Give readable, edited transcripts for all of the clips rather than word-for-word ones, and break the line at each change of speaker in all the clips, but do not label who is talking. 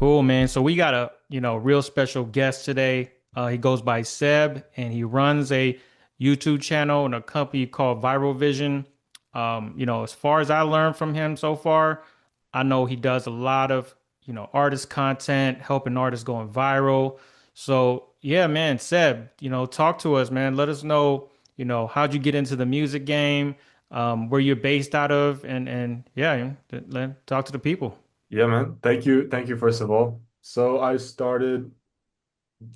Cool, man. So we got a, real special guest today. He goes by Seb and he runs a YouTube channel and a company called Viral Vision. As far as I learned from him so far, I know he does a lot of, artist content, helping artists going viral. So yeah, man, Seb, talk to us, man. Let us know, how'd you get into the music game, where you're based out of, and yeah, talk to the people.
Yeah, man. Thank you first of all. So I started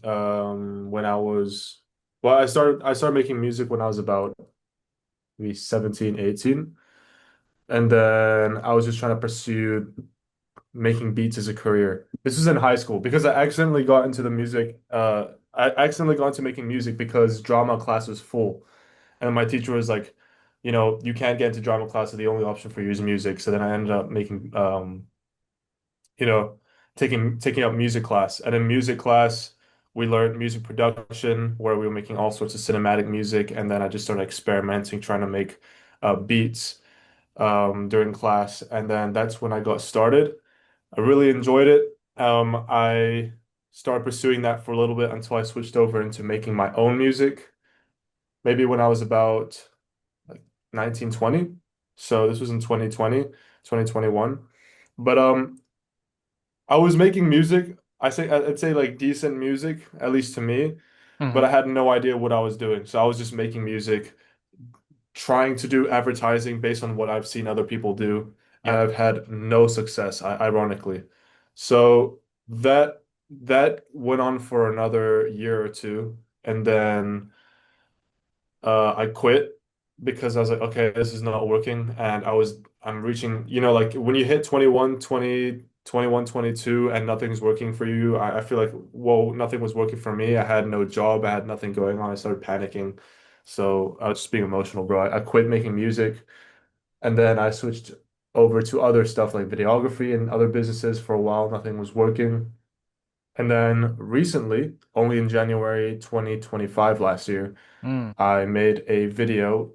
when I was I started making music when I was about maybe 17, 18. And then I was just trying to pursue making beats as a career. This was in high school because I accidentally got into the music I accidentally got into making music because drama class was full. And my teacher was like, you can't get into drama class, so the only option for you is music. So then I ended up making you know, taking up music class. And in music class, we learned music production, where we were making all sorts of cinematic music. And then I just started experimenting, trying to make beats during class. And then that's when I got started. I really enjoyed it. I started pursuing that for a little bit until I switched over into making my own music, maybe when I was about like 19, 20. So this was in 2020, 2021. But I was making music. I'd say like decent music, at least to me, but I
Mhm.
had no idea what I was doing. So I was just making music, trying to do advertising based on what I've seen other people do, and
Yep.
I've had no success, ironically. So that went on for another year or two, and then I quit because I was like, okay, this is not working. And I'm reaching, like when you hit 21, 20, 21, 22, and nothing's working for you, I feel like, whoa, nothing was working for me. I had no job. I had nothing going on. I started panicking. So I was just being emotional, bro. I quit making music, and then I switched over to other stuff like videography and other businesses for a while. Nothing was working. And then recently, only in January 2025 last year,
Mm.
I made a video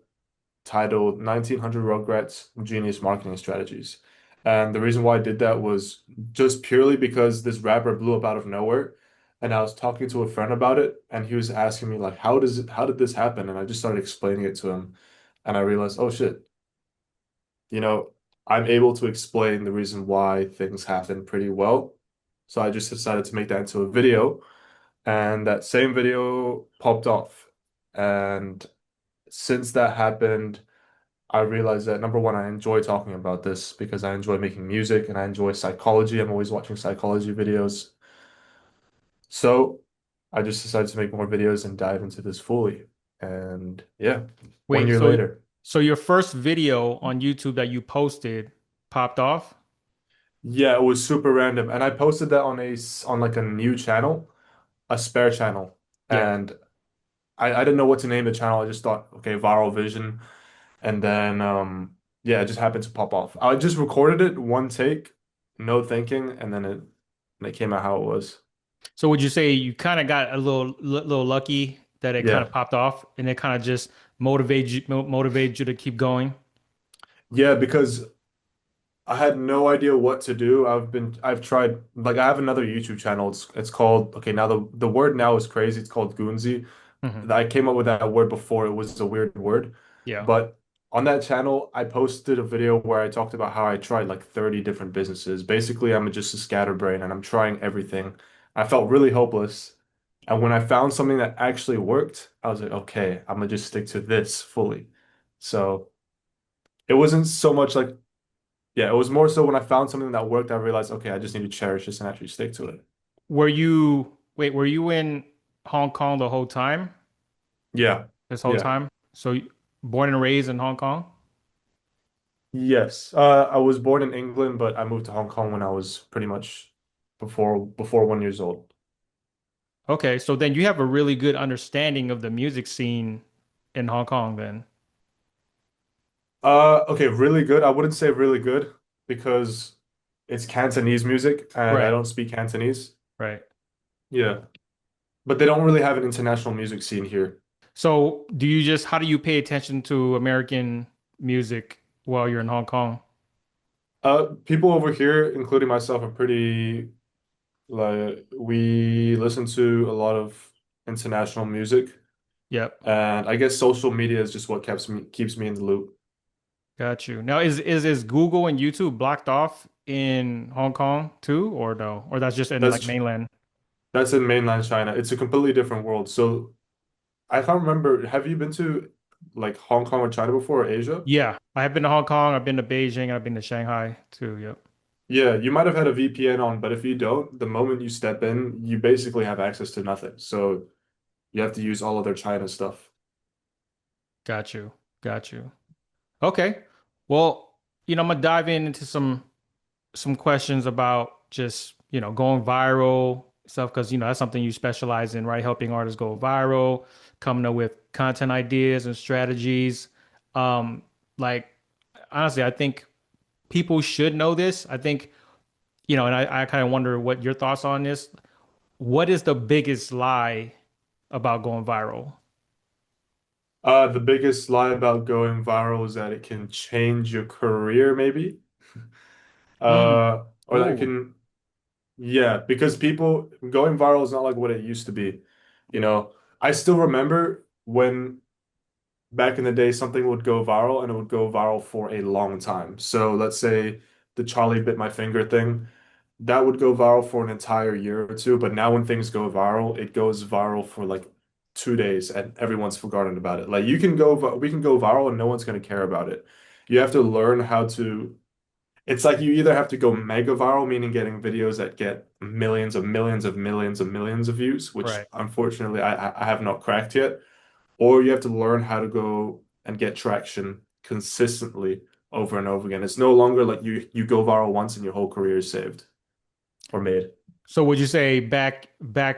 titled 1900 Regrets Genius Marketing Strategies. And the reason why I did that was just purely because this rapper blew up out of nowhere. And I was talking to a friend about it, and he was asking me like, how did this happen? And I just started explaining it to him. And I realized, oh shit, you know, I'm able to explain the reason why things happen pretty well. So I just decided to make that into a video, and that same video popped off. And since that happened, I realized that number one, I enjoy talking about this because I enjoy making music and I enjoy psychology. I'm always watching psychology videos. So I just decided to make more videos and dive into this fully. And yeah, one
Wait,
year
so
later.
so your first video on YouTube that you posted popped off?
Yeah, it was super random. And I posted that on like a new channel, a spare channel.
Yeah.
And I didn't know what to name the channel. I just thought, okay, Viral Vision. And then yeah, it just happened to pop off. I just recorded it one take, no thinking, and then it came out how it was.
So would you say you kind of got a little lucky that it kind
Yeah.
of popped off and it kind of just motivated you to keep going?
Yeah, because I had no idea what to do. I've tried, like, I have another YouTube channel. It's called, okay, now the word now is crazy. It's called Goonsy.
Hmm.
I came up with that word before it was a weird word.
Yeah.
But on that channel, I posted a video where I talked about how I tried like 30 different businesses. Basically, I'm just a scatterbrain and I'm trying everything. I felt really hopeless. And when I found something that actually worked, I was like, okay, I'm gonna just stick to this fully. So it wasn't so much like, yeah, it was more so when I found something that worked, I realized, okay, I just need to cherish this and actually stick to it.
Were you in Hong Kong the whole time?
Yeah.
This whole
Yeah.
time? So born and raised in Hong Kong?
Yes. I was born in England, but I moved to Hong Kong when I was pretty much before 1 years old.
Okay, so then you have a really good understanding of the music scene in Hong Kong then.
Okay, really good. I wouldn't say really good because it's Cantonese music and I
Right,
don't speak Cantonese.
right.
Yeah. But they don't really have an international music scene here.
So how do you pay attention to American music while you're in Hong Kong?
People over here, including myself, are pretty. Like we listen to a lot of international music,
Yep.
and I guess social media is just what keeps me in the loop.
Got you. Now, is Google and YouTube blocked off in Hong Kong too, or no? Or that's just in like
That's
mainland?
that's in mainland China. It's a completely different world. So I can't remember. Have you been to like Hong Kong or China before or Asia?
Yeah, I have been to Hong Kong, I've been to Beijing, and I've been to Shanghai too. Yep.
Yeah, you might have had a VPN on, but if you don't, the moment you step in, you basically have access to nothing. So you have to use all of their China stuff.
Got you. Got you. Okay. Well, I'm gonna dive into some questions about just, going viral stuff because, that's something you specialize in, right? Helping artists go viral, coming up with content ideas and strategies. Um, like honestly, I think people should know this. I think, and I kind of wonder what your thoughts on this. What is the biggest lie about going viral?
The biggest lie about going viral is that it can change your career, maybe.
Mm.
Or that
Ooh,
can, yeah, because people going viral is not like what it used to be. You know, I still remember when back in the day something would go viral and it would go viral for a long time. So let's say the Charlie bit my finger thing. That would go viral for an entire year or two, but now when things go viral, it goes viral for like 2 days and everyone's forgotten about it. Like we can go viral and no one's going to care about it. You have to learn how to, it's like you either have to go mega viral, meaning getting videos that get millions of millions of millions of millions of views, which
right.
unfortunately I have not cracked yet, or you have to learn how to go and get traction consistently over and over again. It's no longer like you go viral once and your whole career is saved or made.
So would you say back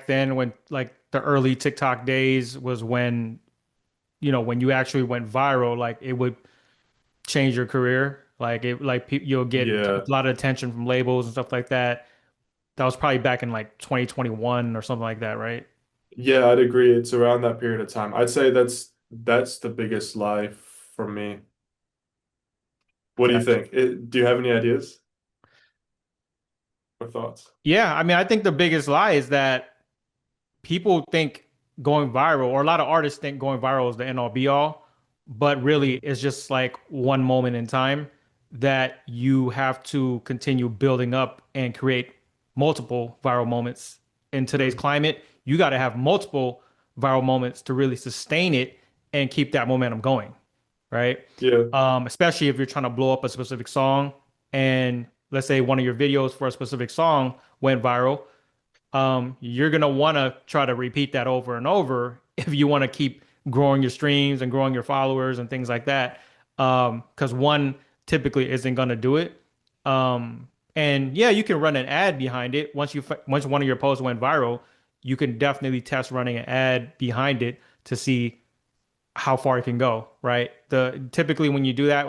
then when like the early TikTok days was when, when you actually went viral, like it would change your career? Like you'll get a
Yeah.
lot of attention from labels and stuff like that. That was probably back in like 2021 or something like that, right?
Yeah, I'd agree. It's around that period of time. I'd say that's the biggest lie for me. What do you
Gotcha.
think? Do you have any ideas or thoughts?
Yeah, I mean, I think the biggest lie is that people think going viral, or a lot of artists think going viral is the end all be all, but really
Mhm.
it's just like one moment in time that you have to continue building up and create multiple viral moments. In today's
Mhm.
climate, you got to have multiple viral moments to really sustain it and keep that momentum going, right?
Yeah.
Especially if you're trying to blow up a specific song and let's say one of your videos for a specific song went viral, you're gonna want to try to repeat that over and over if you want to keep growing your streams and growing your followers and things like that. Because one typically isn't gonna do it. And yeah, you can run an ad behind it. Once one of your posts went viral, you can definitely test running an ad behind it to see how far it can go, right? The typically when you do that,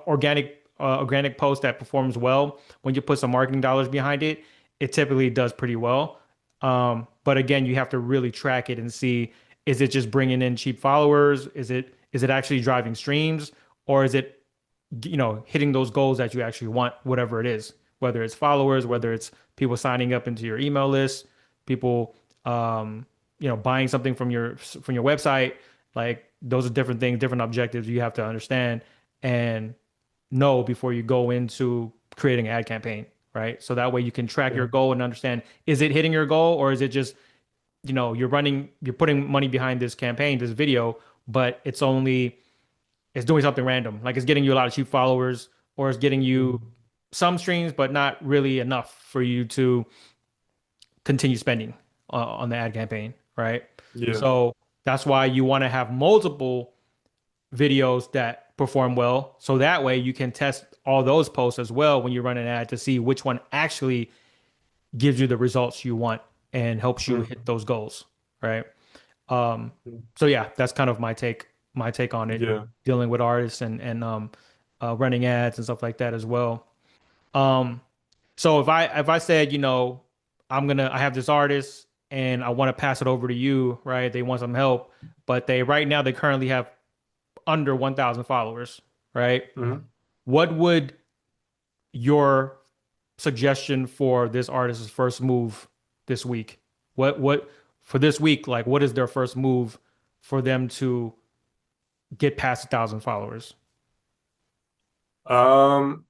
organic post that performs well, when you put some marketing dollars behind it, it typically does pretty well. But again, you have to really track it and see, is it just bringing in cheap followers? Is it actually driving streams, or is it hitting those goals that you actually want, whatever it is, whether it's followers, whether it's people signing up into your email list, people, buying something from your website. Like those are different things, different objectives you have to understand and know before you go into creating an ad campaign, right? So that way you can track your
Yeah.
goal and understand, is it hitting your goal, or is it just, you're putting money behind this campaign, this video, but it's doing something random. Like it's getting you a lot of cheap followers, or it's getting you
Mhm.
some streams, but not really enough for you to continue spending on the ad campaign, right?
Yeah.
So that's why you want to have multiple videos that perform well. So that way you can test all those posts as well when you run an ad to see which one actually gives you the results you want and helps you hit
Mhm.
those goals, right? Um, so yeah, that's kind of my take on it,
Yeah.
dealing with artists and running ads and stuff like that as well. Um, so if I said, I have this artist and I want to pass it over to you, right? They want some help, but they currently have under 1,000 followers, right?
Mhm.
What would your suggestion for this artist's first move this week? What for this week, like what is their first move for them to get past 1,000 followers?
Um,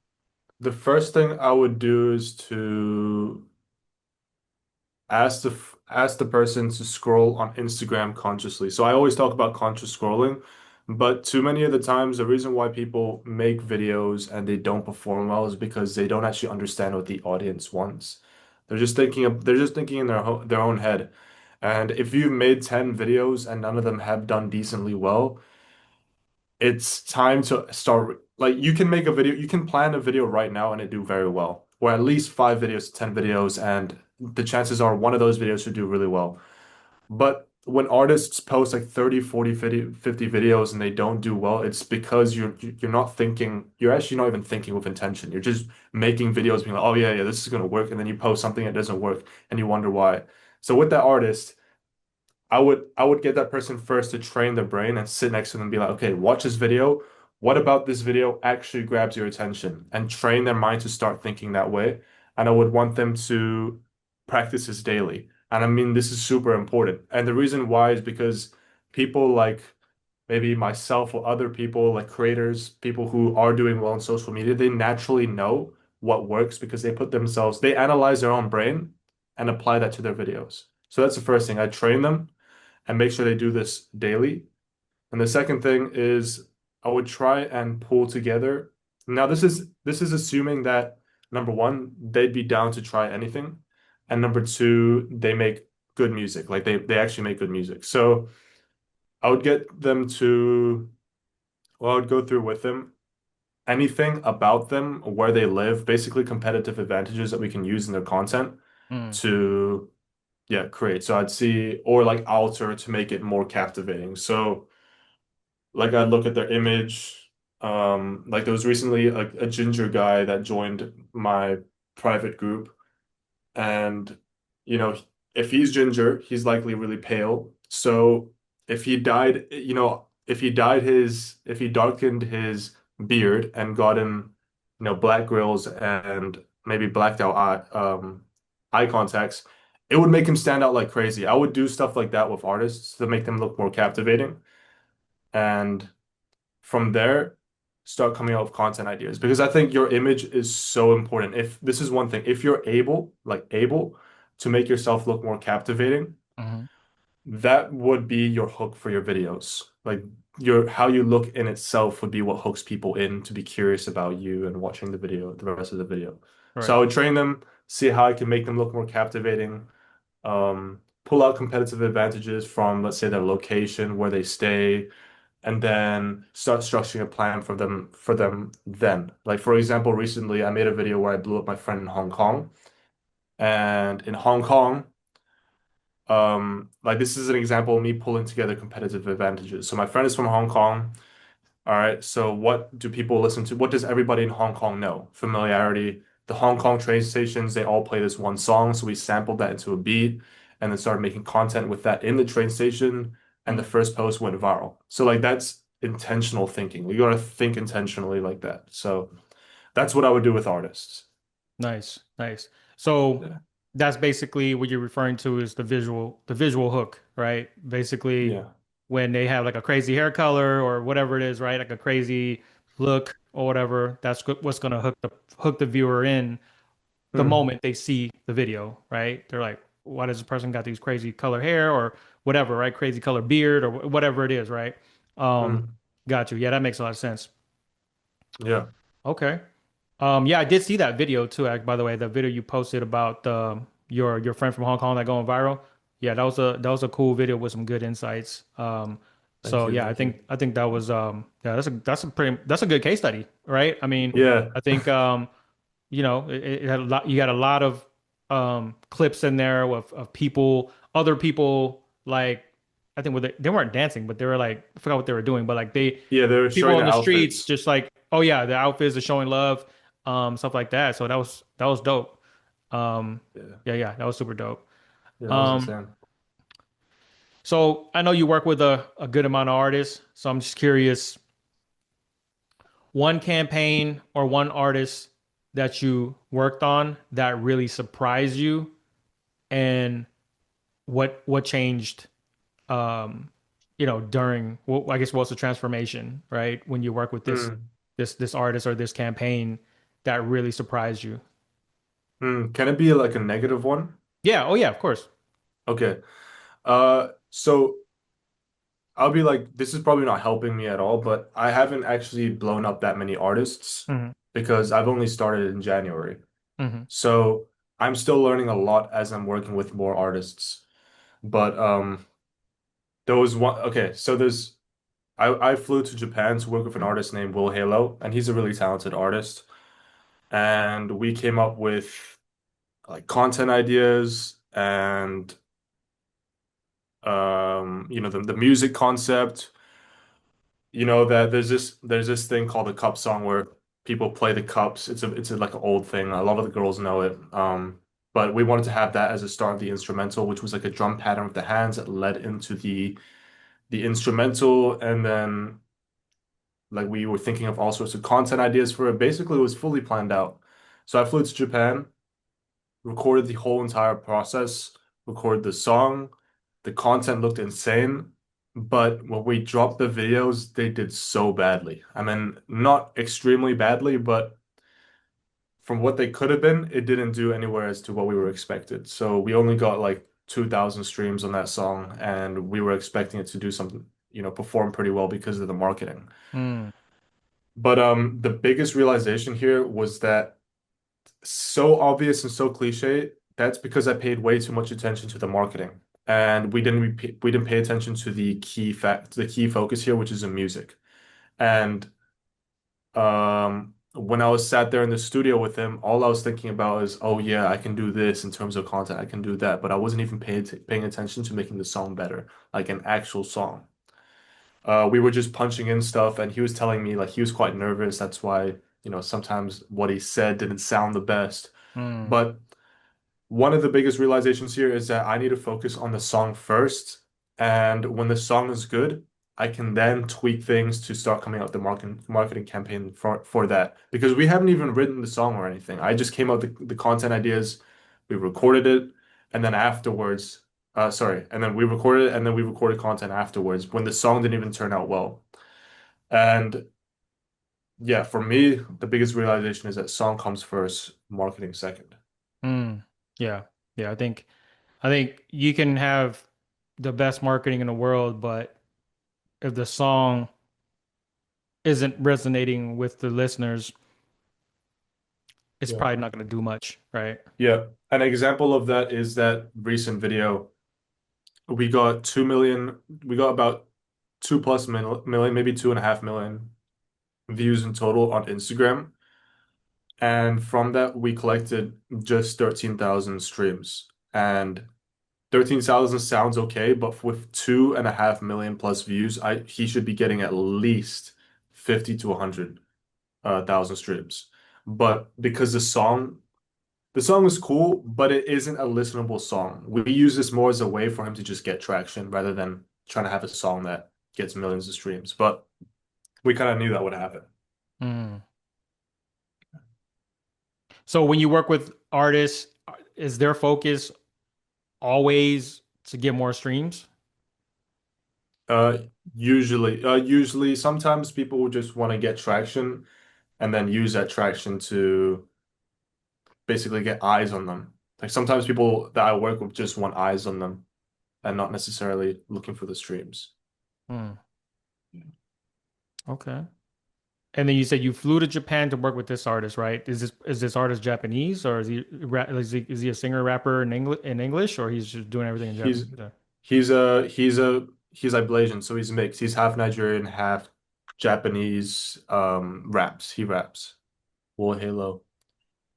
the first thing I would do is to ask the person to scroll on Instagram consciously. So I always talk about conscious scrolling, but too many of the times the reason why people make videos and they don't perform well is because they don't actually understand what the audience wants. They're just thinking in their own head. And if you've made 10 videos and none of them have done decently well, it's time to start like you can make a video, you can plan a video right now and it do very well. Or at least 5 videos, 10 videos, and the chances are one of those videos should do really well. But when artists post like 30, 40, 50 videos and they don't do well, it's because you're not thinking, you're actually not even thinking with intention. You're just making videos being like, oh yeah, this is gonna work, and then you post something that doesn't work and you wonder why. So with that artist, I would get that person first to train their brain and sit next to them and be like, okay, watch this video. What about this video actually grabs your attention? And train their mind to start thinking that way. And I would want them to practice this daily. And I mean, this is super important. And the reason why is because people like maybe myself or other people, like creators, people who are doing well on social media, they naturally know what works because they analyze their own brain and apply that to their videos. So that's the first thing. I train them and make sure they do this daily. And the second thing is I would try and pull together. Now this is assuming that number one, they'd be down to try anything. And number two, they make good music. Like they actually make good music. So I would get them to, well, I would go through with them anything about them, where they live, basically competitive advantages that we can use in their content
Mm,
to yeah, create. So I'd see or like alter to make it more captivating. So like I'd look at their image. Like there was recently a ginger guy that joined my private group, and you know, if he's ginger, he's likely really pale. So if he dyed, if he darkened his beard and got him, black grills and maybe blacked out eye contacts, it would make him stand out like crazy. I would do stuff like that with artists to make them look more captivating. And from there, start coming up with content ideas because I think your image is so important. If this is one thing, if you're able to make yourself look more captivating,
hmm.
that would be your hook for your videos. Like your how you look in itself would be what hooks people in to be curious about you and watching the rest of the video. So I
Right.
would train them, see how I can make them look more captivating, pull out competitive advantages from, let's say, their location, where they stay, and then start structuring a plan for them then. Like for example, recently I made a video where I blew up my friend in Hong Kong. And in Hong Kong, like this is an example of me pulling together competitive advantages. So my friend is from Hong Kong. All right, so what do people listen to? What does everybody in Hong Kong know? Familiarity. The Hong Kong train stations, they all play this one song. So we sampled that into a beat and then started making content with that in the train station. And the
Mm.
first post went viral. So like that's intentional thinking. We gotta think intentionally like that. So that's what I would do with artists.
Nice, nice. So
Yeah.
that's basically what you're referring to is the visual hook, right? Basically,
Yeah.
when they have like a crazy hair color or whatever it is, right? Like a crazy look or whatever, that's what's gonna hook the viewer in the
Mm,
moment they see the video, right? They're like, why does this person got these crazy color hair or whatever, right? Crazy color beard or whatever it is, right? Um,
mm,
got you. Yeah, that makes a lot of sense.
yeah.
Okay. Yeah, I did see that video too, by the way, the video you posted about your friend from Hong Kong that going viral. Yeah, that was a cool video with some good insights.
Thank
So
you.
yeah, I
Thank you.
think I think that was yeah, that's a good case study, right? I mean,
Yeah.
I think it had a lot, you got a lot of clips in there of people, other people like I think they weren't dancing, but they were like I forgot what they were doing, but like
Yeah, they're
people
showing
on
the
the streets
outfits.
just like, oh yeah, the outfits are showing love, stuff like that. So that was dope.
Yeah.
Yeah, that was super dope.
Yeah, that was
Um,
insane.
so I know you work with a good amount of artists, so I'm just curious, one campaign or one artist that you worked on that really surprised you And what changed during well, I guess what's the transformation, right? When you work with
Mm,
this artist or this campaign that really surprised you.
Can it be like a negative one?
Yeah, oh yeah, of course.
Okay. So I'll be like, this is probably not helping me at all, but I haven't actually blown up that many artists
Hmm.
because I've only started in January.
Hmm.
So I'm still learning a lot as I'm working with more artists. But there was one, okay, so I flew to Japan to work with an artist named Will Halo, and he's a really talented artist. And we came up with like content ideas and the music concept. You know that there's this thing called the cup song where people play the cups. It's like an old thing. A lot of the girls know it. But we wanted to have that as a start of the instrumental, which was like a drum pattern with the hands that led into the instrumental, and then like we were thinking of all sorts of content ideas for it. Basically, it was fully planned out. So I flew to Japan, recorded the whole entire process, recorded the song. The content looked insane, but when we dropped the videos, they did so badly. I mean, not extremely badly, but from what they could have been, it didn't do anywhere as to what we were expected. So we only got like 2,000 streams on that song, and we were expecting it to do something, perform pretty well because of the marketing.
Mm,
But the biggest realization here was that so obvious and so cliche. That's because I paid way too much attention to the marketing, and we didn't pay attention to the key focus here, which is the music. And when I was sat there in the studio with him, all I was thinking about is, oh yeah, I can do this in terms of content, I can do that, but I wasn't even paying attention to making the song better, like an actual song. We were just punching in stuff, and he was telling me like he was quite nervous. That's why, sometimes what he said didn't sound the best.
mm,
But one of the biggest realizations here is that I need to focus on the song first. And when the song is good, I can then tweak things to start coming out with the marketing campaign for that. Because we haven't even written the song or anything. I just came out the content ideas, we recorded it, and then afterwards, and then we recorded it, and then we recorded content afterwards when the song didn't even turn out well. And yeah, for me, the biggest realization is that song comes first, marketing second.
mm. Yeah. Yeah, I think you can have the best marketing in the world, but if the song isn't resonating with the listeners, it's
Yeah.
probably not going to do much, right?
Yeah. An example of that is that recent video. We got about 2+ million, maybe 2.5 million views in total on Instagram. And from that, we collected just 13,000 streams. And 13,000 sounds okay, but with 2.5 million plus views, he should be getting at least 50 to 100 thousand streams. But because the song is cool, but it isn't a listenable song. We use this more as a way for him to just get traction rather than trying to have a song that gets millions of streams. But we kind of knew that would happen.
Mm. So when you work with artists, is their focus always to get more streams?
Uh, usually, sometimes people will just want to get traction and then use that traction to basically get eyes on them. Like sometimes people that I work with just want eyes on them and not necessarily looking for the streams.
Mm. Okay. And then you said you flew to Japan to work with this artist, right? Is this artist Japanese, or is he a singer rapper in English, or he's just doing everything in
He's
Japanese? Yeah.
he's like Blasian, so he's mixed. He's half Nigerian, half Japanese. Raps. He raps. War Halo.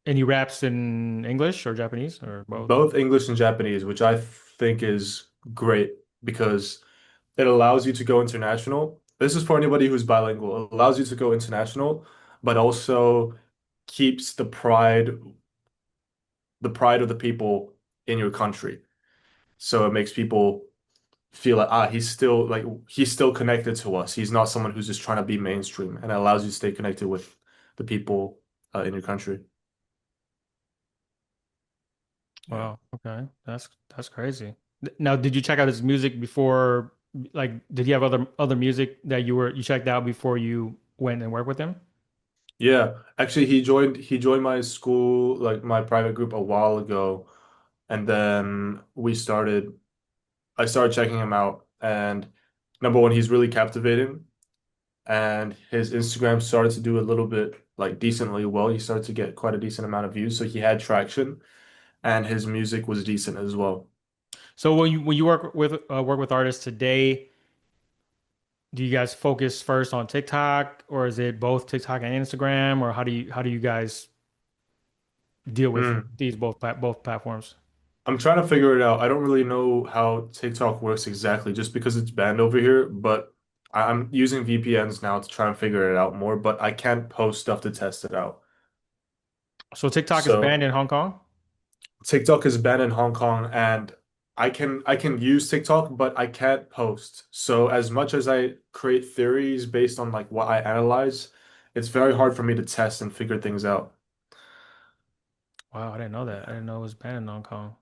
And he raps in English or Japanese or both?
Both English and Japanese, which I think is great because it allows you to go international. This is for anybody who's bilingual. It allows you to go international, but also keeps the pride of the people in your country. So it makes people feel like he's still connected to us. He's not someone who's just trying to be mainstream, and it allows you to stay connected with the people in your country. Yeah.
Wow. Okay. That's crazy. Now, did you check out his music before? Like, did he have other music that you checked out before you went and worked with him?
Yeah. Actually, he joined my school, like my private group a while ago, and then I started checking him out, and number one, he's really captivating, and his Instagram started to do a little bit like decently well. He started to get quite a decent amount of views, so he had traction, and his music was decent as well.
So when you work with artists today, do you guys focus first on TikTok, or is it both TikTok and Instagram, or how do you guys deal with
Mm.
these both platforms?
I'm trying to figure it out. I don't really know how TikTok works exactly, just because it's banned over here, but I'm using VPNs now to try and figure it out more, but I can't post stuff to test it out.
So TikTok is banned
So
in Hong Kong.
TikTok is banned in Hong Kong, and I can use TikTok, but I can't post. So as much as I create theories based on like what I analyze, it's very hard for me to test and figure things out.
Wow, I didn't know that. I
Yeah.
didn't know it was banned in Hong Kong.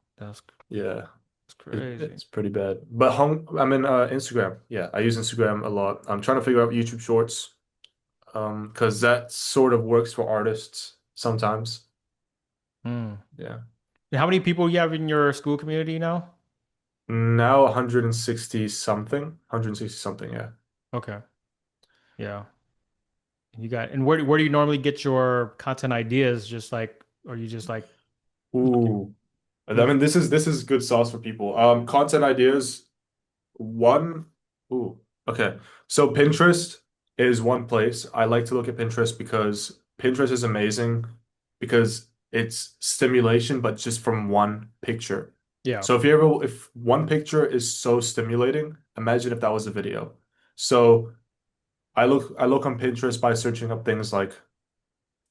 Yeah.
That's crazy.
It's pretty bad. But I'm in Instagram. Yeah, I use Instagram a lot. I'm trying to figure out YouTube Shorts, because that sort of works for artists sometimes.
Hmm.
Yeah.
And how many people you have in your school community now?
Now 160 something. 160 something, yeah.
Okay. Yeah. And where do you normally get your content ideas? Just like, or you just like looking
Ooh. I
look.
mean, this is good sauce for people. Content ideas. One, ooh, okay. So Pinterest is one place. I like to look at Pinterest because Pinterest is amazing because it's stimulation, but just from one picture.
Yeah.
So if one picture is so stimulating, imagine if that was a video. So I look on Pinterest by searching up things like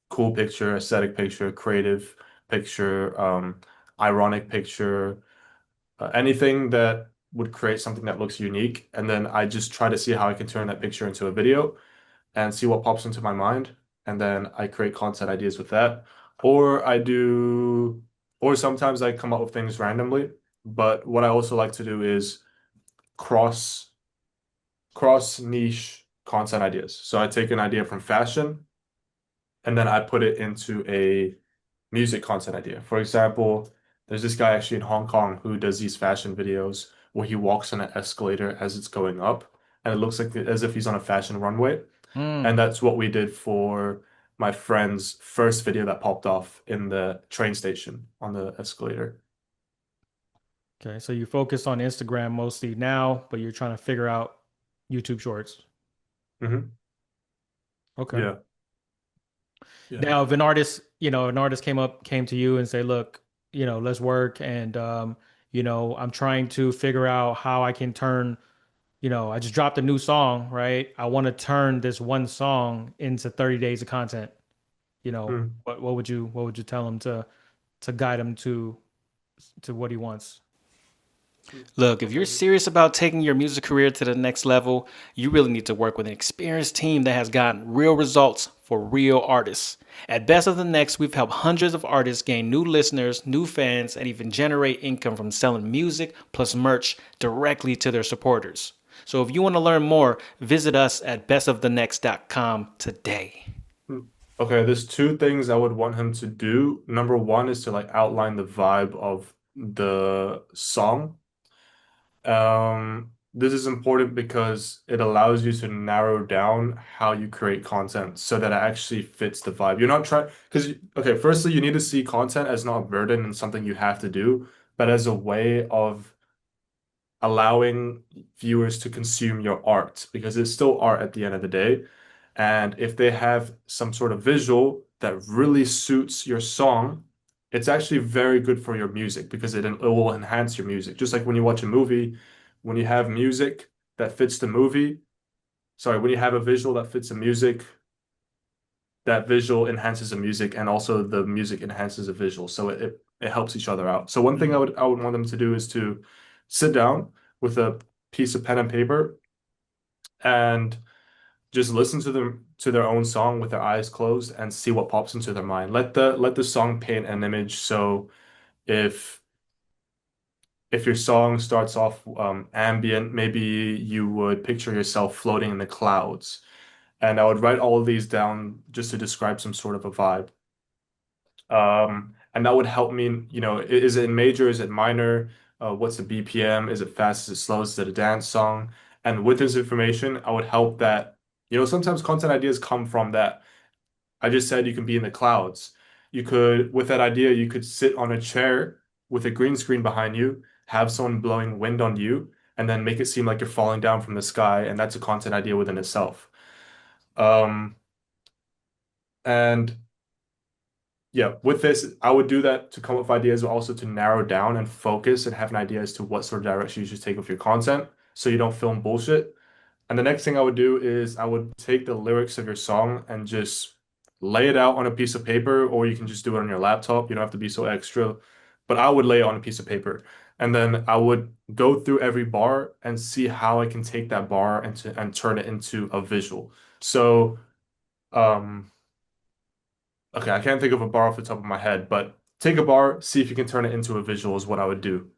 cool picture, aesthetic picture, creative picture, ironic picture, anything that would create something that looks unique. And then I just try to see how I can turn that picture into a video and see what pops into my mind. And then I create content ideas with that. Or I do, or sometimes I come up with things randomly. But what I also like to do is cross cross niche content ideas. So I take an idea from fashion and then I put it into a music content idea. For example, there's this guy actually in Hong Kong who does these fashion videos where he walks on an escalator as it's going up, and it looks like as if he's on a fashion runway. And
Mm.
that's what we did for my friend's first video that popped off in the train station on the escalator.
Okay. So you focus on Instagram mostly now, but you're trying to figure out YouTube Shorts.
Hmm.
Okay.
Yeah, yeah.
Now, if an artist came to you and say, "Look, let's work," and I'm trying to figure out how I can turn, I just dropped a new song, right? I want to turn this one song into 30 days of content.
Mm.
What would you tell him to guide him to what he wants?
Look, if you're
Okay.
serious about taking your music career to the next level, you really need to work with an experienced team that has gotten real results for real artists. At Best of the Next, we've helped hundreds of artists gain new listeners, new fans, and even generate income from selling music plus merch directly to their supporters. So if you want to learn more, visit us at bestofthenext.com today.
Mm. Okay, there's two things I would want him to do. Number one is to like outline the vibe of the song. This is important because it allows you to narrow down how you create content so that it actually fits the vibe. You're not trying, because, okay, firstly, you need to see content as not a burden and something you have to do, but as a way of allowing viewers to consume your art because it's still art at the end of the day. And if they have some sort of visual that really suits your song, it's actually very good for your music because it will enhance your music. Just like when you watch a movie, when you have music that fits the movie, sorry, when you have a visual that fits the music, that visual enhances the music and also the music enhances the visual. So it helps each other out. So one thing I
Mm.
would I would want them to do is to sit down with a piece of pen and paper and just listen to their own song with their eyes closed and see what pops into their mind. Let the song paint an image. So if if your song starts off ambient, maybe you would picture yourself floating in the clouds. And I would write all of these down just to describe some sort of a vibe. And that would help me, is it in major, is it minor? What's the BPM? Is it fast? Is it slow? Is it a dance song? And with this information, I would help that, sometimes content ideas come from that. I just said you can be in the clouds. You could, with that idea, you could sit on a chair with a green screen behind you, have someone blowing wind on you, and then make it seem like you're falling down from the sky, and that's a content idea within itself. Um, and yeah, with this, I would do that to come up with ideas, but also to narrow down and focus and have an idea as to what sort of direction you should take with your content so you don't film bullshit. And the next thing I would do is I would take the lyrics of your song and just lay it out on a piece of paper, or you can just do it on your laptop. You don't have to be so extra. But I would lay it on a piece of paper. And then I would go through every bar and see how I can take that bar and turn it into a visual. So, um, okay, I can't think of a bar off the top of my head, but take a bar, see if you can turn it into a visual is what I would do.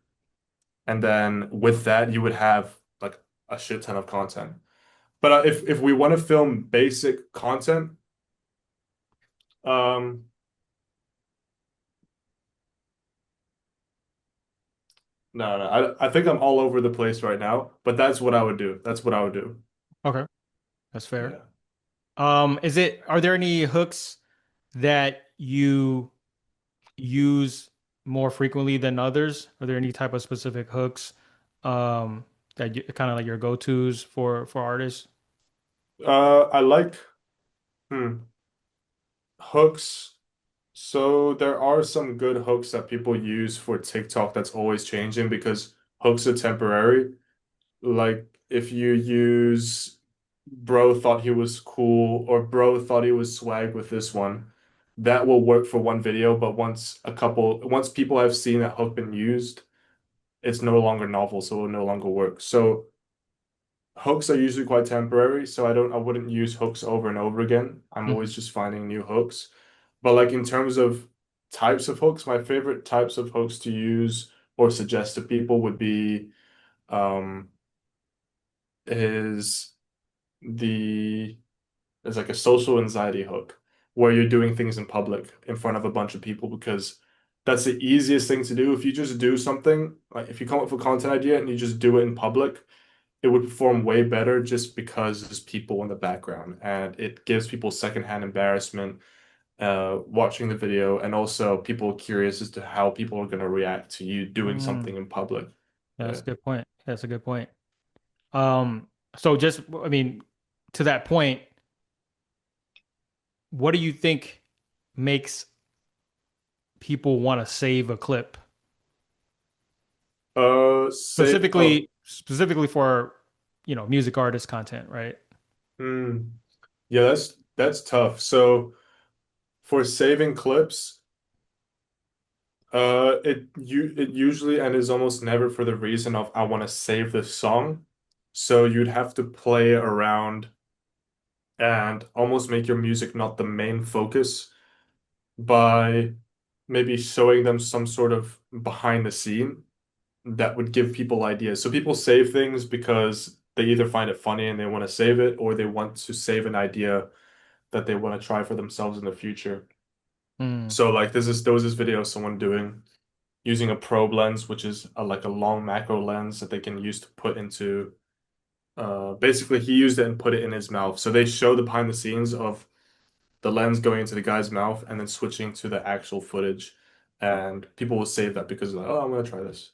And then with that, you would have like a shit ton of content. But if we want to film basic content, um, no, I think I'm all over the place right now, but that's what I would do. That's what I would do.
Okay, that's fair.
Yeah.
Are there any hooks that you use more frequently than others? Are there any type of specific hooks that you kind of like your go-tos for artists?
I like hmm, hooks. So there are some good hooks that people use for TikTok that's always changing because hooks are temporary. Like if you use bro thought he was cool or bro thought he was swag with this one, that will work for one video, but once people have seen that hook been used, it's no longer novel, so it will no longer work. So hooks are usually quite temporary, so I wouldn't use hooks over and over again. I'm
Mhm.
always just finding new hooks. But like in terms of types of hooks, my favorite types of hooks to use or suggest to people would be um is the It's like a social anxiety hook where you're doing things in public in front of a bunch of people because that's the easiest thing to do. If you just do something, like if you come up with a content idea and you just do it in public, it would perform way better just because there's people in the background and it gives people secondhand embarrassment watching the video and also people are curious as to how people are going to react to you doing
Mm,
something in public.
yeah, that's
Yeah.
a good point. That's a good point. So just, I mean, to that point, what do you think makes people want to save a clip?
Say, oh,
Specifically for, music artist content, right?
hmm. Yeah, that's tough. So for saving clips, it usually and is almost never for the reason of I want to save this song. So you'd have to play around and almost make your music not the main focus by maybe showing them some sort of behind the scene that would give people ideas. So people save things because they either find it funny and they want to save it, or they want to save an idea that they want to try for themselves in the future.
Mm,
So like there was this video of someone doing using a probe lens, which is like a long macro lens that they can use to put into basically he used it and put it in his mouth. So they show the behind the scenes of the lens going into the guy's mouth and then switching to the actual footage. And people will save that because like, oh, I'm gonna try this.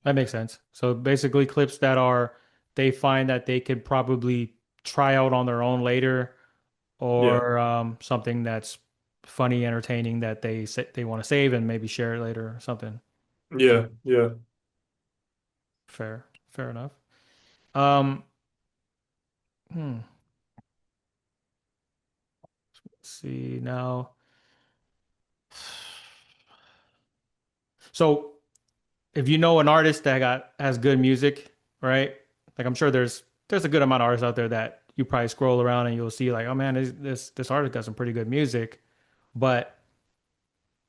that makes sense. So basically clips that they find that they could probably try out on their own later,
Yeah.
or something that's funny, entertaining that they want to save and maybe share it later or something.
Yeah. Yeah.
Fair enough. Um, hmm, let's see now. So if you know an artist that has good music, right? Like I'm sure there's a good amount of artists out there that you probably scroll around and you'll see like, oh man, this artist got some pretty good music, but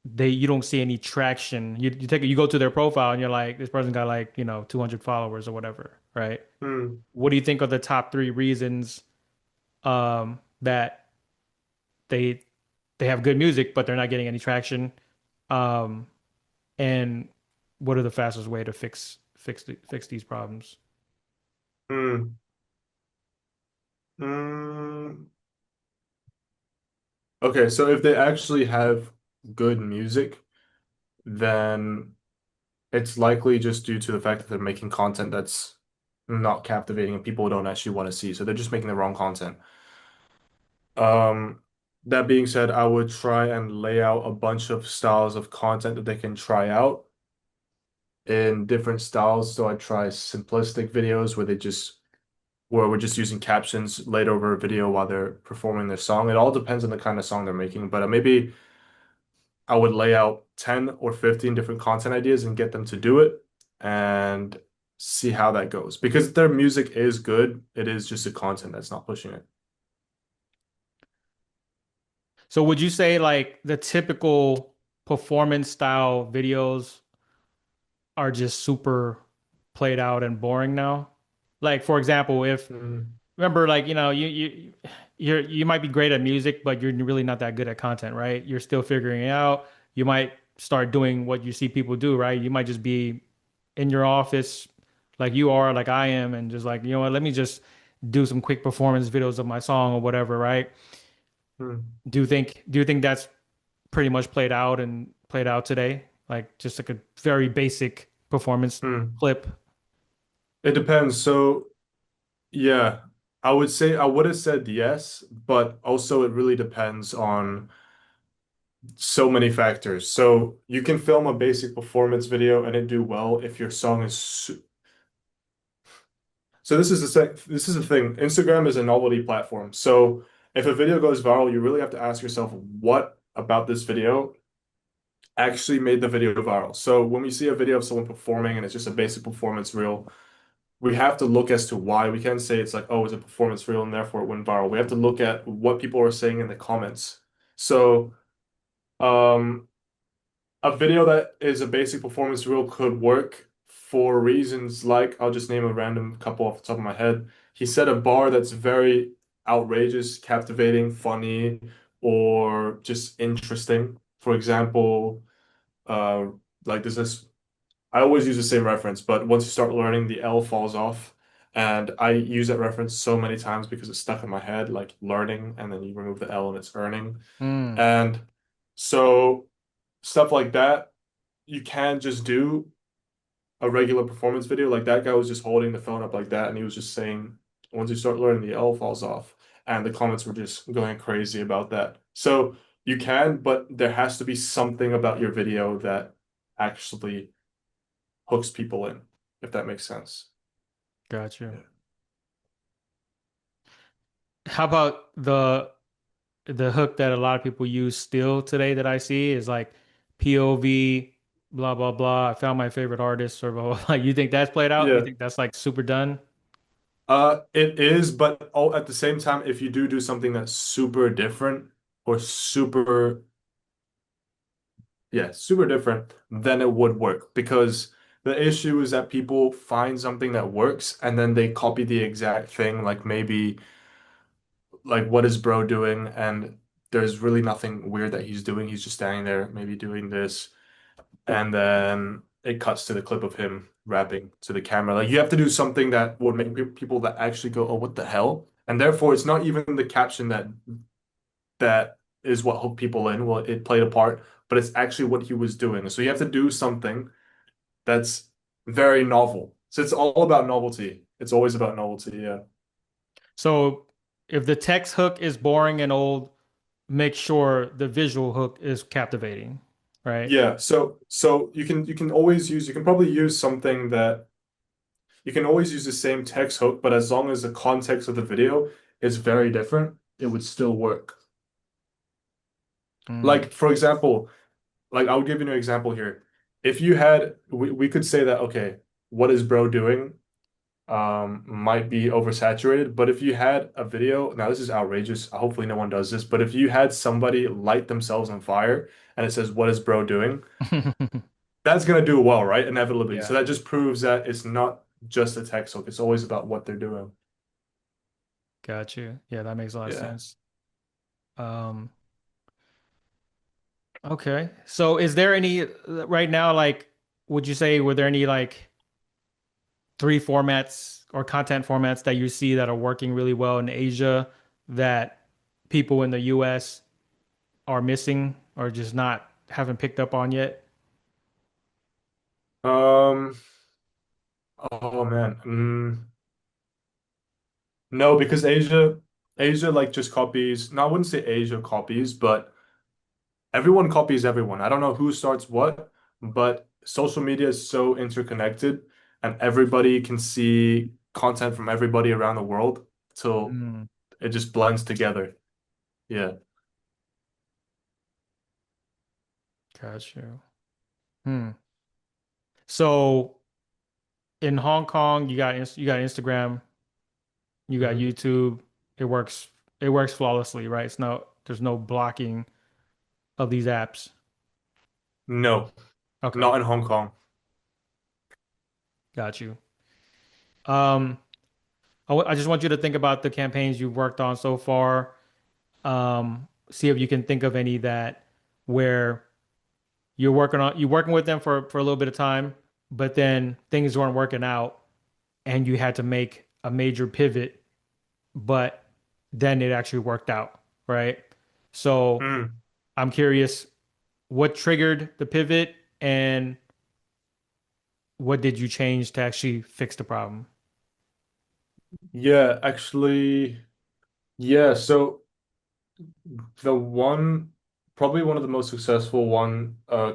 you don't see any traction. You go to their profile and you're like, this person got like, 200 followers or whatever, right?
Hmm.
What do you think are the top three reasons that they they have good music but they're not getting any traction? Um, and what are the fastest way to fix these problems?
Hmm. Hmm. Okay, so if they actually have good music, then it's likely just due to the fact that they're making content that's not captivating and people don't actually want to see. So they're just making the wrong content. Um, that being said, I would try and lay out a bunch of styles of content that they can try out in different styles. So I try simplistic videos where we're just using captions laid over a video while they're performing their song. It all depends on the kind of song they're making, but maybe I would lay out 10 or 15 different content ideas and get them to do it and see how that goes. Because their music is good, it is just the content that's not pushing it.
So would you say like the typical performance style videos are just super played out and boring now? Like for example, if
Mm,
remember like, you might be great at music, but you're really not that good at content, right? You're still figuring it out. You might start doing what you see people do, right? You might just be in your office like you are, like I am, and just like, you know what, let me just do some quick performance videos of my song or whatever, right?
mm,
Do you think that's pretty much played out today? Like just like a very basic performance
mm.
clip.
It depends. So, yeah, I would say I would have said yes, but also it really depends on so many factors. So, you can film a basic performance video and it do well if your song is so this is the thing. Instagram is a novelty platform. So if a video goes viral, you really have to ask yourself what about this video actually made the video viral. So when we see a video of someone performing and it's just a basic performance reel, we have to look as to why. We can't say it's like, oh, it's a performance reel and therefore it went viral. We have to look at what people are saying in the comments. So um a video that is a basic performance reel could work for reasons like I'll just name a random couple off the top of my head. He set a bar that's very outrageous, captivating, funny, or just interesting. For example, uh, like there's this, I always use the same reference, but once you start learning, the L falls off. And I use that reference so many times because it's stuck in my head, like learning, and then you remove the L and it's earning.
Mm.
And so stuff like that you can just do a regular performance video. Like that guy was just holding the phone up like that, and he was just saying, once you start learning, the L falls off. And the comments were just going crazy about that. So you can, but there has to be something about your video that actually hooks people in, if that makes sense.
Gotcha.
Yeah.
How about the hook that a lot of people use still today that I see is like POV, blah blah blah. I found my favorite artist or blah blah blah. You think that's played out? You
Yeah.
think that's like super done?
It is, but all at the same time, if you do something that's super different or super yeah, super different, then it would work because the issue is that people find something that works and then they copy the exact thing, like maybe like what is bro doing? And there's really nothing weird that he's doing. He's just standing there, maybe doing this, and then it cuts to the clip of him rapping to the camera. Like you have to do something that would make people that actually go, "Oh, what the hell?" And therefore, it's not even the caption that is what hooked people in. Well, it played a part, but it's actually what he was doing. So you have to do something that's very novel. So it's all about novelty. It's always about novelty. Yeah.
So if the text hook is boring and old, make sure the visual hook is captivating, right?
Yeah. So you can always use you can probably use something that you can always use the same text hook, but as long as the context of the video is very different, it would still work.
Mm.
Like for example, like I'll give you an example here. If you had we could say that okay, what is bro doing? might be oversaturated. But if you had a video, now this is outrageous. Hopefully no one does this, but if you had somebody light themselves on fire and it says, "What is bro doing?" That's gonna do well, right? Inevitably. So
Yeah,
that just proves that it's not just a text hook. It's always about what they're doing.
got you. Yeah, that makes a lot of
Yeah.
sense. Um, okay. So is there any right now, like, would you say, were there any like three formats or content formats that you see that are working really well in Asia that people in the US are missing or just not haven't picked up on yet?
Um, oh man. No, because Asia like just copies. No, I wouldn't say Asia copies, but everyone copies everyone. I don't know who starts what, but social media is so interconnected and everybody can see content from everybody around the world till
Mm,
it just blends together. Yeah.
got you. Hmm. So in Hong Kong, you got Instagram, you got
Mhm.
YouTube. It works it works flawlessly, right? It's no there's no blocking of these apps.
No,
Okay,
not in Hong Kong.
got you. Um, I just want you to think about the campaigns you've worked on so far. See if you can think of any that where you're working with them for a little bit of time, but then things weren't working out and you had to make a major pivot, but then it actually worked out, right? So
Mm.
I'm curious, what triggered the pivot and what did you change to actually fix the problem?
Yeah, actually, yeah. So the one, probably one of the most successful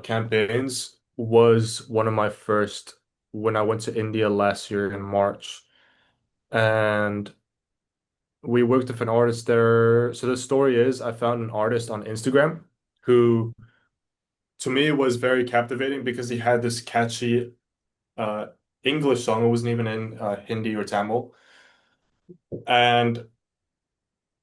campaigns was one of my first when I went to India last year in March. And we worked with an artist there. So the story is I found an artist on Instagram who to me was very captivating because he had this catchy uh English song. It wasn't even in Hindi or Tamil. And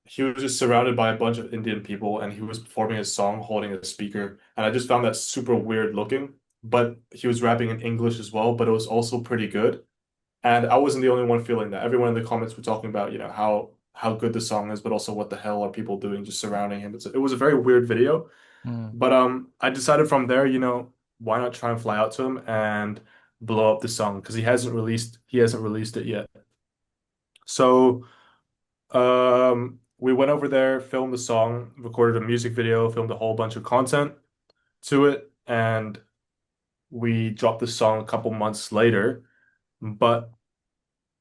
he was just surrounded by a bunch of Indian people and he was performing his song holding a speaker. And I just found that super weird looking. But he was rapping in English as well, but it was also pretty good. And I wasn't the only one feeling that. Everyone in the comments were talking about, how good the song is, but also what the hell are people doing just surrounding him. It was a very weird video.
Mm,
But I decided from there, why not try and fly out to him and blow up the song because he hasn't released it yet. So we went over there, filmed the song, recorded a music video, filmed a whole bunch of content to it, and we dropped the song a couple months later, but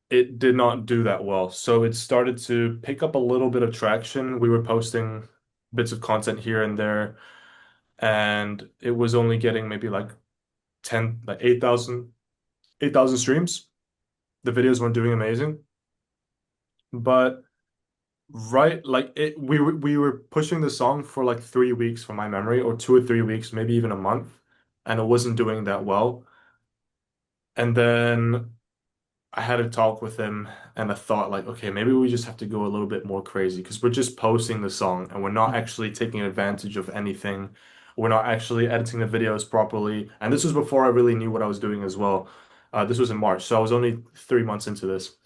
it did not do that well. So it started to pick up a little bit of traction. We were posting bits of content here and there, and it was only getting maybe like 10, like 8,000 streams. The videos weren't doing amazing, but right, like we were pushing the song for like 3 weeks from my memory, or 2 or 3 weeks, maybe even a month, and it wasn't doing that well. And then I had a talk with him, and I thought like, okay, maybe we just have to go a little bit more crazy because we're just posting the song and we're not
mm,
actually taking advantage of anything. We're not actually editing the videos properly. And this was before I really knew what I was doing as well. This was in March, so I was only 3 months into this.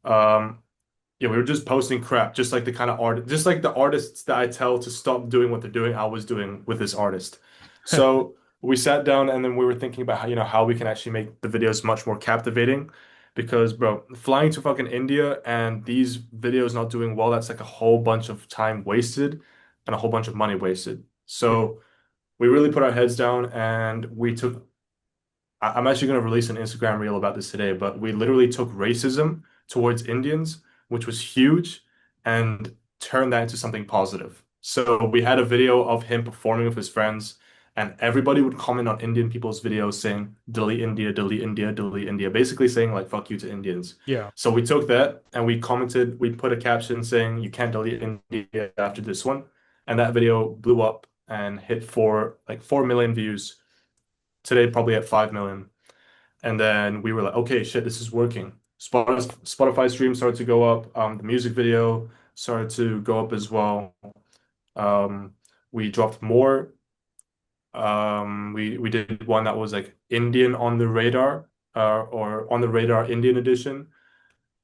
Um, Yeah, we were just posting crap, just like just like the artists that I tell to stop doing what they're doing, I was doing with this artist. So we sat down and then we were thinking about how we can actually make the videos much more captivating. Because, bro, flying to fucking India and these videos not doing well, that's like a whole bunch of time wasted and a whole bunch of money wasted.
yeah,
So we really put our heads down and we took I'm actually going to release an Instagram reel about this today, but we literally took racism towards Indians, which was huge, and turned that into something positive. So we had a video of him performing with his friends, and everybody would comment on Indian people's videos saying, delete India, delete India, delete India, basically saying like fuck you to Indians.
yeah,
So we took that and we put a caption saying you can't delete India after this one. And that video blew up and hit 4 million views. Today, probably at 5 million. And then we were like, okay, shit, this is working. Spotify streams started to go up. The music video started to go up as well. Um, we dropped more. We did one that was like Indian on the radar, or on the radar Indian edition,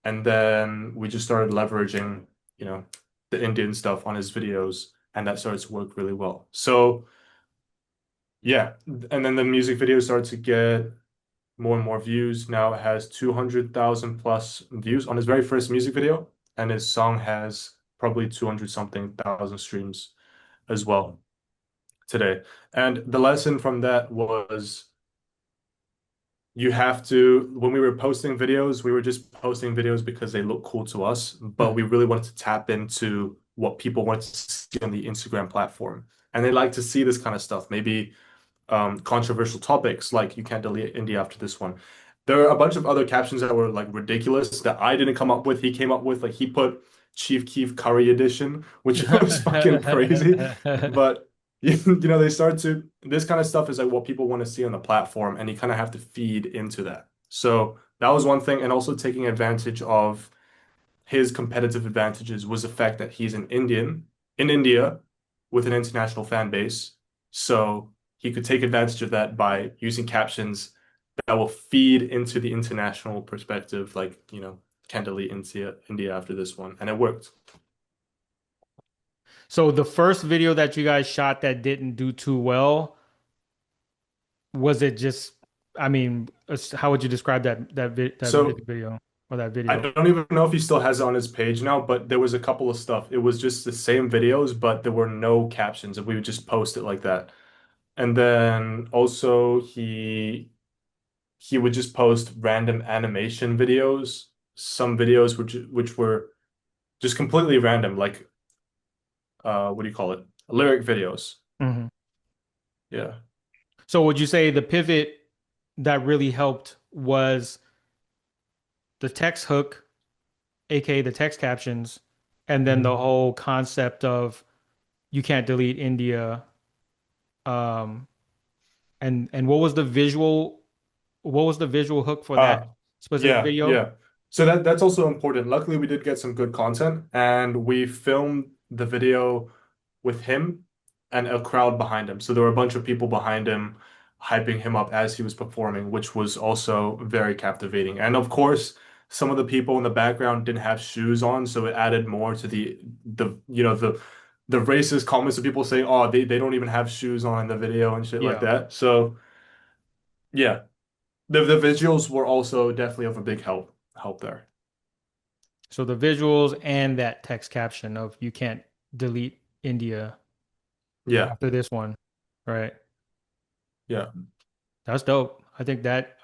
and then we just started leveraging, you know, the Indian stuff on his videos, and that started to work really well. So yeah, and then the music video started to get more and more views. Now it has 200,000 plus views on his very first music video, and his song has probably 200 something thousand streams as well today. And the lesson from that was you have to, when we were posting videos, we were just posting videos because they look cool to us, but we really wanted to tap into what people want to see on the Instagram platform. And they like to see this kind of stuff. Maybe controversial topics like you can't delete India after this one. There are a bunch of other captions that were like ridiculous that I didn't come up with. He came up with, like he put Chief Keef Curry Edition, which was fucking crazy. But they start to, this kind of stuff is like what people want to see on the platform, and you kind of have to feed into that. So that was one thing, and also taking advantage of his competitive advantages was the fact that he's an Indian in India with an international fan base. So he could take advantage of that by using captions that will feed into the international perspective, like, can't delete India after this one. And it worked.
So the first video that you guys shot that didn't do too well, was it just, I mean, how would you describe that
So
music video or that
I
video?
don't even know if he still has it on his page now, but there was a couple of stuff. It was just the same videos, but there were no captions, and we would just post it like that. And then also he would just post random animation videos, some videos which were just completely random, like what do you call it? Lyric videos.
Hmm.
Yeah.
So would you say the pivot that really helped was the text hook, aka the text captions, and then the
Mhm.
whole concept of you can't delete India. Um, and what was the visual hook for that
Uh,
specific
yeah,
video?
yeah. So that's also important. Luckily, we did get some good content, and we filmed the video with him and a crowd behind him. So there were a bunch of people behind him hyping him up as he was performing, which was also very captivating. And of course, some of the people in the background didn't have shoes on, so it added more to the racist comments of people saying, "Oh, they don't even have shoes on in the video," and shit like
Yeah.
that. So yeah. The visuals were also definitely of a big help there.
So the visuals and that text caption of you can't delete India
Yeah,
after this one, right?
yeah,
That's dope. I think that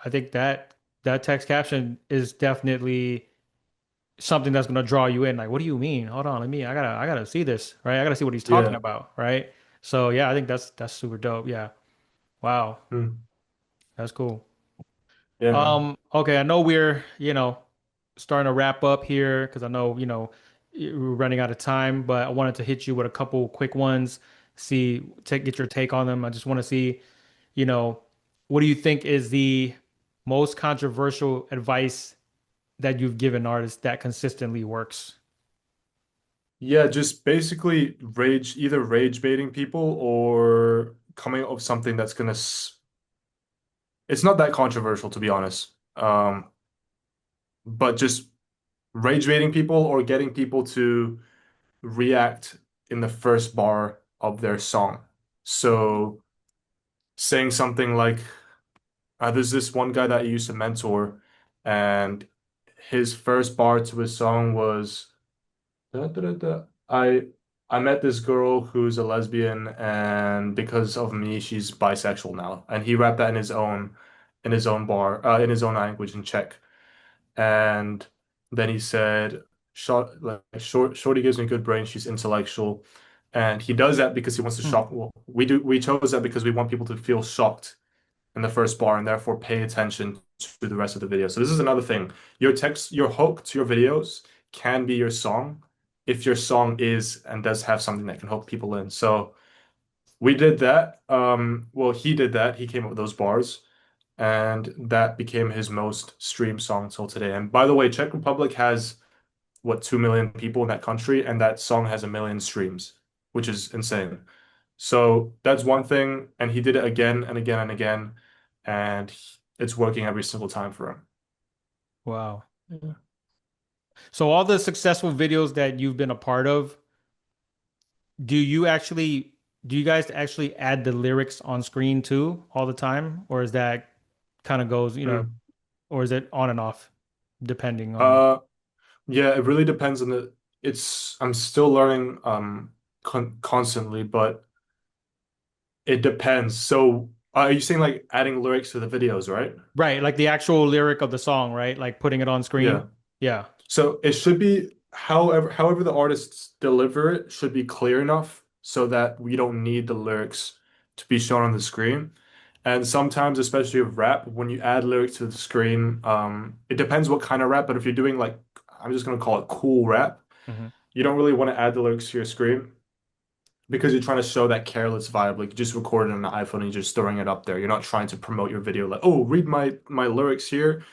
text caption is definitely something that's gonna draw you in. Like, what do you mean? Hold on, I gotta see this, right? I gotta see what he's talking
yeah.
about, right? So yeah, I think that's super dope. Yeah. Wow.
Mm.
That's cool.
Yeah, man.
Okay, I know we're starting to wrap up here because I know we're running out of time, but I wanted to hit you with a couple quick ones, get your take on them. I just want to see, you know, what do you think is the most controversial advice that you've given artists that consistently works?
Yeah, just basically either rage baiting people or coming up with something that's it's not that controversial to be honest. But just rage baiting people or getting people to react in the first bar of their song. So saying something like, there's this one guy that I used to mentor, and his first bar to his song was, "Da, da, da, da. I met this girl who's a lesbian, and because of me, she's bisexual now." And he rapped that in his own language in Czech. And then he said, Shorty gives me good brain, she's intellectual." And he does that because he wants to
Hmm.
shock. Well, we chose that because we want people to feel shocked in the first bar and therefore pay attention to the rest of the video. So this is another thing. Your hook to your videos can be your song if your song is and does have something that can hook people in. So we did that. Well, he did that. He came up with those bars. and that became his most streamed song till today. And by the way, Czech Republic has what 2 million people in that country, and that song has 1 million streams, which is insane. So that's one thing, and he did it again and again and again, and it's working every single time for him.
Wow.
Yeah.
So all the successful videos that you've been a part of, do you actually do you guys actually add the lyrics on screen too all the time? Or is that kind of goes,
Mm.
or is it on and off depending on
Uh, yeah, it really depends on the. I'm still learning constantly, but it depends. So, are you saying like adding lyrics to the videos, right?
right, like the actual lyric of the song, right? Like putting it on screen?
Yeah.
Yeah.
So it should be however the artists deliver it should be clear enough so that we don't need the lyrics to be shown on the screen. And sometimes, especially with rap, when you add lyrics to the screen, it depends what kind of rap, but if you're doing like, I'm just gonna call it cool rap,
Hmm.
you don't really want to add the lyrics to your screen because you're trying to show that careless vibe. Like you just recording on the iPhone and you're just throwing it up there. You're not trying to promote your video like, oh, read my lyrics here.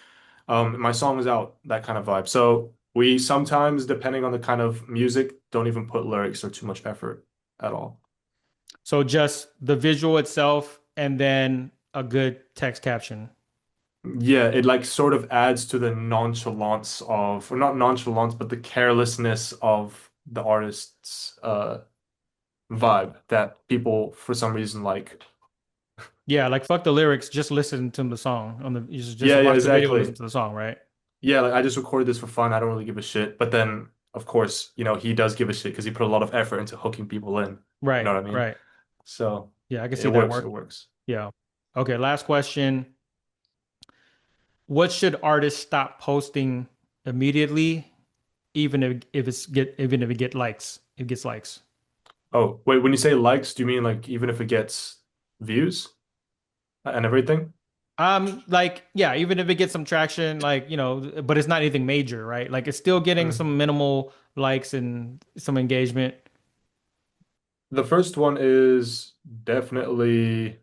My song is out, that kind of vibe. So we sometimes, depending on the kind of music, don't even put lyrics or too much effort at all.
So just the visual itself and then a good text caption.
Yeah, it like sort of adds to the nonchalance of, or not nonchalance, but the carelessness of the artist's vibe that people for some reason like.
Yeah, like fuck the lyrics, just listen to the song on the you just
Yeah, yeah,
watch the video and listen
exactly.
to the song, right?
Yeah, like I just recorded this for fun. I don't really give a shit. But then, of course, he does give a shit because he put a lot of effort into hooking people in. You
Right,
know what I mean?
right.
So
Yeah, I can
it
see that
works. It
work.
works.
Yeah. Okay, last question. What should artists stop posting immediately, even if it get likes? It gets likes.
Oh, wait, when you say likes, do you mean like even if it gets views and everything?
Like, yeah, even if it gets some traction, like, but it's not anything major, right? Like it's still getting
Mm.
some minimal likes and some engagement.
The first one is definitely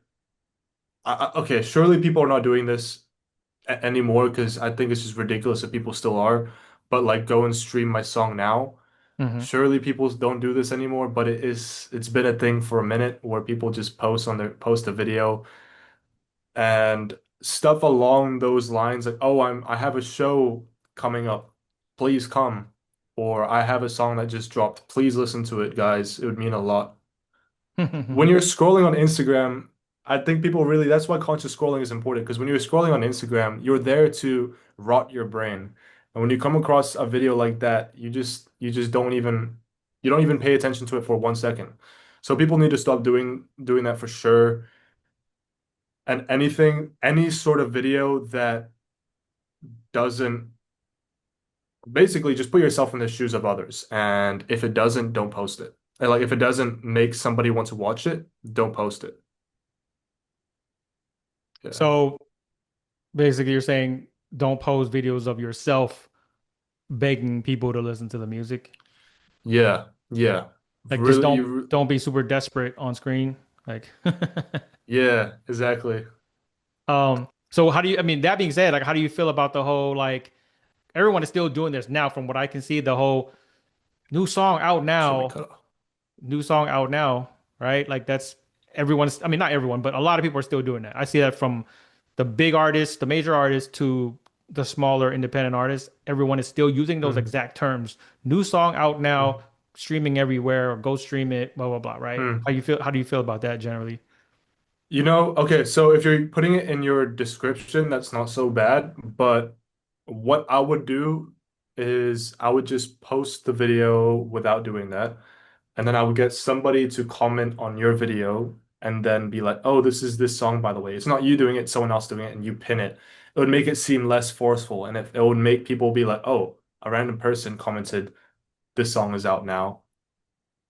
okay. Surely people are not doing this anymore because I think it's just ridiculous that people still are. But like, go and stream my song now.
Hmm.
Surely people don't do this anymore, but it's been a thing for a minute where people just post a video and stuff along those lines like, oh, I have a show coming up. Please come. Or I have a song that just dropped. Please listen to it, guys. It would mean a lot. When you're scrolling on Instagram, I think people really, that's why conscious scrolling is important because when you're scrolling on Instagram, you're there to rot your brain. And when you come across a video like that, you just don't even pay attention to it for 1 second. So people need to stop doing that for sure. And any sort of video that doesn't basically just put yourself in the shoes of others. And if it doesn't, don't post it. And like if it doesn't make somebody want to watch it, don't post it. Yeah.
So basically, you're saying don't post videos of yourself begging people to listen to the music.
Yeah. Yeah.
Like just
Really,
don't be super desperate on screen. Like
yeah, exactly.
so how do you I mean that being said, like how do you feel about the whole like everyone is still doing this now from what I can see, the whole new song out
Should be
now,
cut off.
new song out now, right? Like that's everyone's I mean not everyone, but a lot of people are still doing that. I see that from the big artists, the major artists to the smaller independent artists. Everyone is still using those
Mm,
exact terms. New song out now,
mm,
streaming everywhere, or go stream it, blah blah blah, right?
mm.
How do you feel about that generally?
Okay, so if you're putting it in your description, that's not so bad. But what I would do is I would just post the video without doing that. And then I would get somebody to comment on your video and then be like, oh, this is this song, by the way. It's not you doing it, someone else doing it, and you pin it. It would make it seem less forceful. And it would make people be like, oh, a random person commented, this song is out now.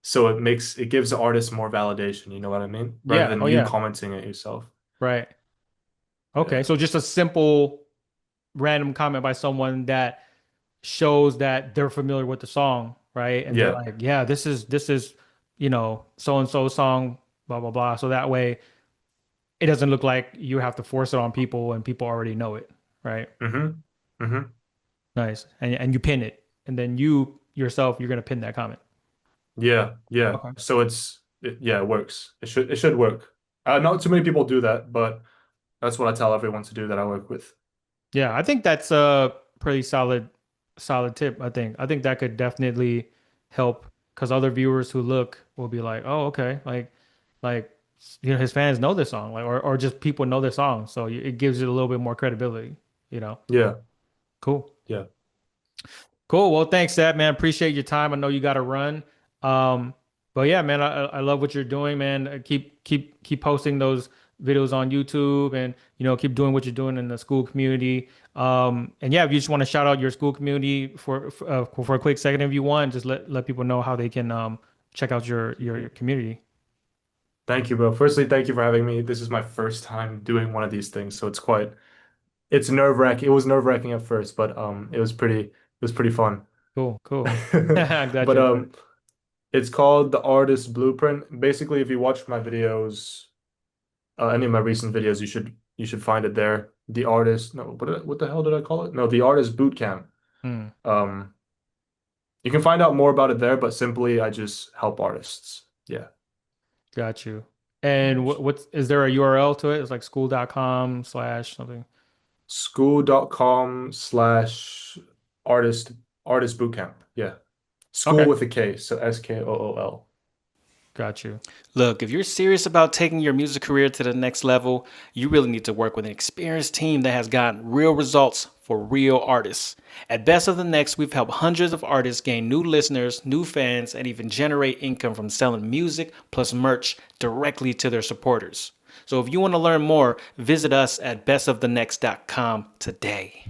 So it gives the artist more validation, you know what I mean? Rather
Yeah.
than
Oh
you
yeah.
commenting it yourself.
Right. Okay.
Yeah.
So just a simple random comment by someone that shows that they're familiar with the song, right? And they're
Yeah.
like, yeah, this is, so and so song, blah blah blah. So that way it doesn't look like you have to force it on people and people already know it, right?
Mm-hmm. Mm-hmm.
Nice. And you pin it, and then you yourself, you're gonna pin that comment.
Yeah, yeah.
Okay.
So yeah, it works. It should work. Not too many people do that, but that's what I tell everyone to do that I work with.
Yeah, I think that's a pretty solid tip. I think that could definitely help because other viewers who look will be like, oh, okay, like his fans know this song, like or just people know this song, so it gives it a little bit more credibility. You know,
Yeah,
cool.
yeah.
Cool. Well, thanks, Seb, man. Appreciate your time. I know you got to run. Um, but yeah, man, I love what you're doing, man. Keep posting those videos on YouTube, and keep doing what you're doing in the school community. And yeah, if you just want to shout out your school community for a quick second, if you want, just let people know how they can check out your community.
Thank you, bro. Firstly, thank you for having me. This is my first time doing one of these things, so it's nerve-wracking. It was nerve-wracking at first, but it was pretty fun.
Cool, cool. I'm glad
But
you enjoyed it.
it's called The Artist Blueprint. Basically, if you watch my videos, any of my recent videos, you should find it there. The Artist, no, what the hell did I call it? No, The Artist Bootcamp.
Hmm,
Um, you can find out more about it there, but simply I just help artists. Yeah.
got you. And what's is there a URL to it? It's like school.com/ something.
School.com/artist bootcamp. Yeah. School
Okay.
with a K, so SKOOL.
Got you.
Look, if you're serious about taking your music career to the next level, you really need to work with an experienced team that has gotten real results for real artists. At Best of the Next, we've helped hundreds of artists gain new listeners, new fans, and even generate income from selling music plus merch directly to their supporters. So if you want to learn more, visit us at bestofthenext.com today.